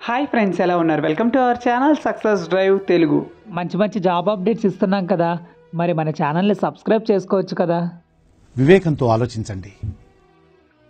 Hi friends, ఎలా ఉన్నారు? Welcome to our channel success drive Telugu. మంచి మంచి జాబ్ అప్డేట్స్ ఇస్తున్నాం కదా, మరి మన ఛానల్ని సబ్స్క్రైబ్ చేసుకోవచ్చు కదా. వివేకంతో ఆలోచించండి.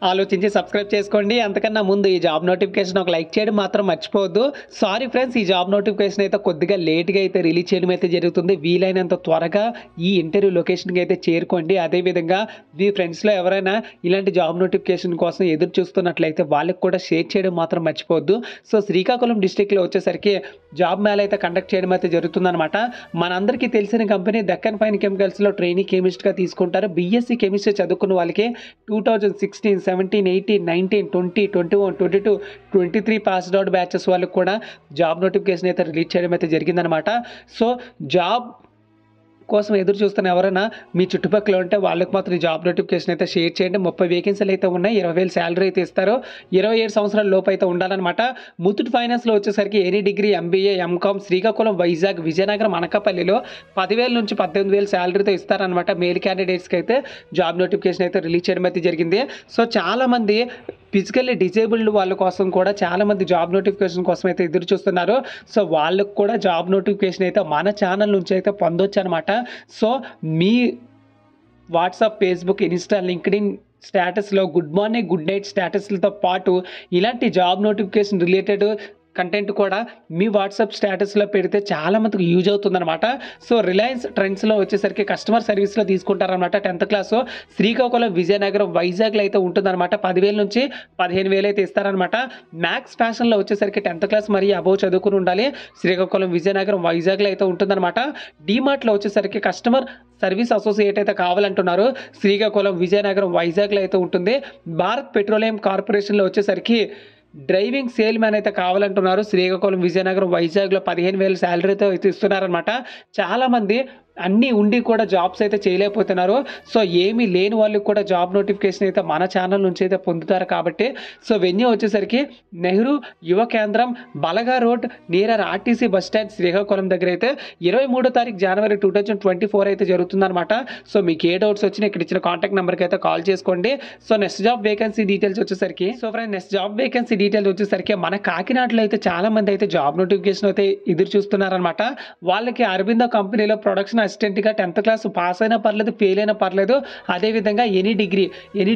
ఆలోచించి సబ్స్క్రైబ్ చేసుకోండి. అంతకన్నా ముందు ఈ జాబ్ నోటిఫికేషన్ ఒక లైక్ చేయడం మాత్రం మర్చిపోవద్దు. సారీ ఫ్రెండ్స్, ఈ జాబ్ నోటిఫికేషన్ అయితే కొద్దిగా లేట్గా అయితే రిలీజ్ చేయడం అయితే జరుగుతుంది. వీలైనంత త్వరగా ఈ ఇంటర్వ్యూ లొకేషన్కి అయితే చేరుకోండి. అదేవిధంగా మీ ఫ్రెండ్స్లో ఎవరైనా ఇలాంటి జాబ్ నోటిఫికేషన్ కోసం ఎదురు చూస్తున్నట్లయితే వాళ్ళకి కూడా షేర్ చేయడం మాత్రం మర్చిపోవద్దు. సో శ్రీకాకుళం డిస్టిక్లో వచ్చేసరికి జాబ్ మేళ అయితే కండక్ట్ చేయడం అయితే జరుగుతుందన్నమాట. మనందరికీ తెలిసిన కంపెనీ దక్కన్ ఫైన్ కెమికల్స్లో ట్రైనింగ్ కెమిస్ట్గా తీసుకుంటారు. బీఎస్సీ కెమిస్ట్రీ చదువుకున్న వాళ్ళకి 2016, 17, 18, 19, 20, 21, 22, 23 పాస్డ్ అవుట్ బ్యాచెస్ వాళ్ళకి కూడా జాబ్ నోటిఫికేషన్ అయితే రిలీజ్ చేయడం అయితే జరిగిందనమాట. సో జాబ్ కోసం ఎదురు చూస్తున్న ఎవరైనా మీ చుట్టుపక్కల ఉంటే వాళ్ళకి మాత్రం ఈ జాబ్ నోటిఫికేషన్ అయితే షేర్ చేయండి. 30 వేకెన్సీలు అయితే ఉన్నాయి. 20,000 శాలరీ అయితే ఇస్తారు. 27 సంవత్సరాల లోపు అయితే ఉండాలన్నమాట. ముత్తూట్ ఫైనాన్స్లో వచ్చేసరికి any degree, MBA, MCom, Srikakulam, Vizag, Vizianagaram, అనకాపల్లిలో 10,000 నుంచి 18,000 శాలరీతో ఇస్తారనమాట. మేల్ క్యాండిడేట్స్కి అయితే జాబ్ నోటిఫికేషన్ అయితే రిలీజ్ చేయడం అయితే జరిగింది. సో చాలామంది ఫిజికల్లీ డిజేబుల్డ్ వాళ్ళ కోసం కూడా చాలామంది జాబ్ నోటిఫికేషన్ కోసం అయితే ఎదురు చూస్తున్నారు. సో వాళ్ళకు కూడా జాబ్ నోటిఫికేషన్ అయితే మన ఛానల్ నుంచి అయితే పొందొచ్చు అనమాట. సో మీ వాట్సాప్, ఫేస్బుక్, ఇన్స్టా, లింక్డ్ఇన్ స్టేటస్లో గుడ్ మార్నింగ్, గుడ్ నైట్ స్టేటస్లతో పాటు ఇలాంటి జాబ్ నోటిఫికేషన్ రిలేటెడ్ కంటెంట్ కూడా మీ వాట్సాప్ స్టేటస్లో పెడితే చాలా మందికి యూజ్ అవుతుందన్నమాట. సో రిలయన్స్ ట్రెండ్స్లో వచ్చేసరికి కస్టమర్ సర్వీస్లో తీసుకుంటారనమాట. 10th క్లాస్ శ్రీకాకుళం, విజయనగరం, వైజాగ్లో అయితే ఉంటుందన్నమాట. 10,000 నుంచి 15,000 అయితే ఇస్తారనమాట. మ్యాక్స్ ఫ్యాషన్లో వచ్చేసరికి 10th క్లాస్ మరియు అబోవ్ చదువుకుని ఉండాలి. శ్రీకాకుళం, విజయనగరం, వైజాగ్లో అయితే ఉంటుందన్నమాట. డీమార్ట్లో వచ్చేసరికి కస్టమర్ సర్వీస్ అసోసియేట్ అయితే కావాలంటున్నారు. శ్రీకాకుళం, విజయనగరం, వైజాగ్లో అయితే ఉంటుంది. భారత్ పెట్రోలియం కార్పొరేషన్లో వచ్చేసరికి డ్రైవింగ్ సేల్ మ్యాన్ అయితే కావాలంటున్నారు. శ్రీకాకుళం, విజయనగరం, వైజాగ్లో 15,000 శాలరీతో అయితే ఇస్తున్నారనమాట. చాలామంది అన్నీ ఉండి కూడా జాబ్స్ అయితే చేయలేకపోతున్నారు. సో ఏమీ లేని వాళ్ళకి కూడా జాబ్ నోటిఫికేషన్ అయితే మన ఛానల్ నుంచి అయితే పొందుతారు కాబట్టి. సో వెన్యూ వచ్చేసరికి నెహ్రూ యువ కేంద్రం, Balaga road, near RTC bus stand, Srikakulam దగ్గర అయితే 23వ తారీఖు జనవరి 2024 అయితే జరుగుతుందన్నమాట. సో మీకు ఏ డౌట్స్ వచ్చినా ఇక్కడ ఇచ్చిన కాంటాక్ట్ నెంబర్కి అయితే కాల్ చేసుకోండి. So next job vacancy details వచ్చేసరికి నెక్స్ట్ జాబ్ వేకెన్సీ డీటెయిల్స్ వచ్చేసరికి మన కాకినాడలో అయితే చాలా మంది అయితే జాబ్ నోటిఫికేషన్ అయితే ఎదురు చూస్తున్నారనమాట. వాళ్ళకి అరబిందో కంపెనీలో ప్రొడక్షన్ అసిస్టెంట్గా 10th క్లాస్ పాస్ అయినా పర్లేదు, ఫెయిల్ అయినా పర్లేదు. అదేవిధంగా ఎనీ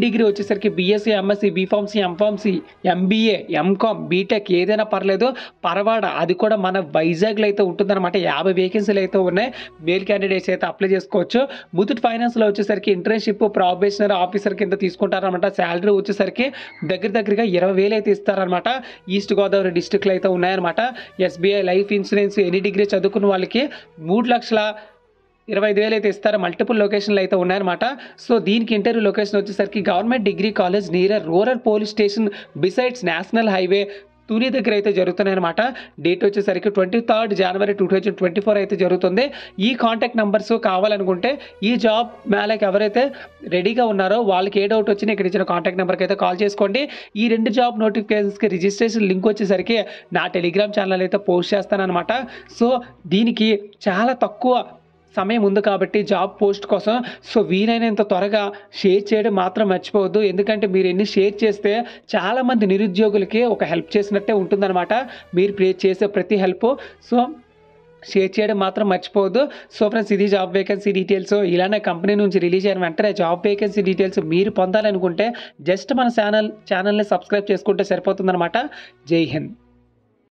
డిగ్రీ వచ్చేసరికి BSc, MSc, B Pharmacy, M Pharmacy, MBA, MCom, BTech ఏదైనా పర్లేదు. పరవాడ అది కూడా మన వైజాగ్లో అయితే ఉంటుందన్నమాట. 50 వేకెన్సీలు అయితే ఉన్నాయి. మేల్ క్యాండిడేట్స్ అయితే అప్లై చేసుకోవచ్చు. ముత్తూట్ ఫైనాన్స్లో వచ్చేసరికి ఇంటర్న్షిప్, ప్రొబేషనరీ ఆఫీసర్ కింద తీసుకుంటారనమాట. శాలరీ వచ్చేసరికి దగ్గరగా 20,000 అయితే ఇస్తారనమాట. ఈస్ట్ గోదావరి డిస్టిక్లో అయితే ఉన్నాయన్నమాట. SBI life insurance any degree చదువుకున్న వాళ్ళకి 3,25,000 అయితే ఇస్తారు. మల్టిపుల్ లొకేషన్లు అయితే ఉన్నాయన్నమాట. సో దీనికి ఇంటర్వ్యూ లొకేషన్ వచ్చేసరికి government degree college near rural police station besides national highway Tuni దగ్గర అయితే జరుగుతున్నాయి అనమాట. డేట్ వచ్చేసరికి 23rd జనవరి 2024 అయితే జరుగుతుంది. ఈ కాంటాక్ట్ నెంబర్స్ కావాలనుకుంటే ఈ జాబ్ మేళకి ఎవరైతే రెడీగా ఉన్నారో వాళ్ళకి ఏ డౌట్ వచ్చినా ఇక్కడ ఇచ్చిన కాంటాక్ట్ నెంబర్కి అయితే కాల్ చేసుకోండి. ఈ 2 జాబ్ నోటిఫికేషన్స్కి రిజిస్ట్రేషన్ లింక్ వచ్చేసరికి నా టెలిగ్రామ్ ఛానల్ అయితే పోస్ట్ చేస్తానన్నమాట. సో దీనికి చాలా తక్కువ సమయం ఉంది కాబట్టి జాబ్ పోస్ట్ కోసం సో వీలైనంత త్వరగా షేర్ చేయడం మాత్రం మర్చిపోవద్దు. ఎందుకంటే మీరు ఎన్ని షేర్ చేస్తే చాలామంది నిరుద్యోగులకి ఒక హెల్ప్ చేసినట్టే ఉంటుందన్నమాట. మీరు చేసే ప్రతి హెల్ప్ సో షేర్ చేయడం మాత్రం మర్చిపోవద్దు. సో ఫ్రెండ్స్, ఇది జాబ్ వేకెన్సీ డీటెయిల్స్. ఇలానే కంపెనీ నుంచి రిలీజ్ అయిన వెంటనే జాబ్ వేకెన్సీ డీటెయిల్స్ మీరు పొందాలనుకుంటే జస్ట్ మన ఛానల్ని సబ్స్క్రైబ్ చేసుకుంటే సరిపోతుందన్నమాట. జై హింద్.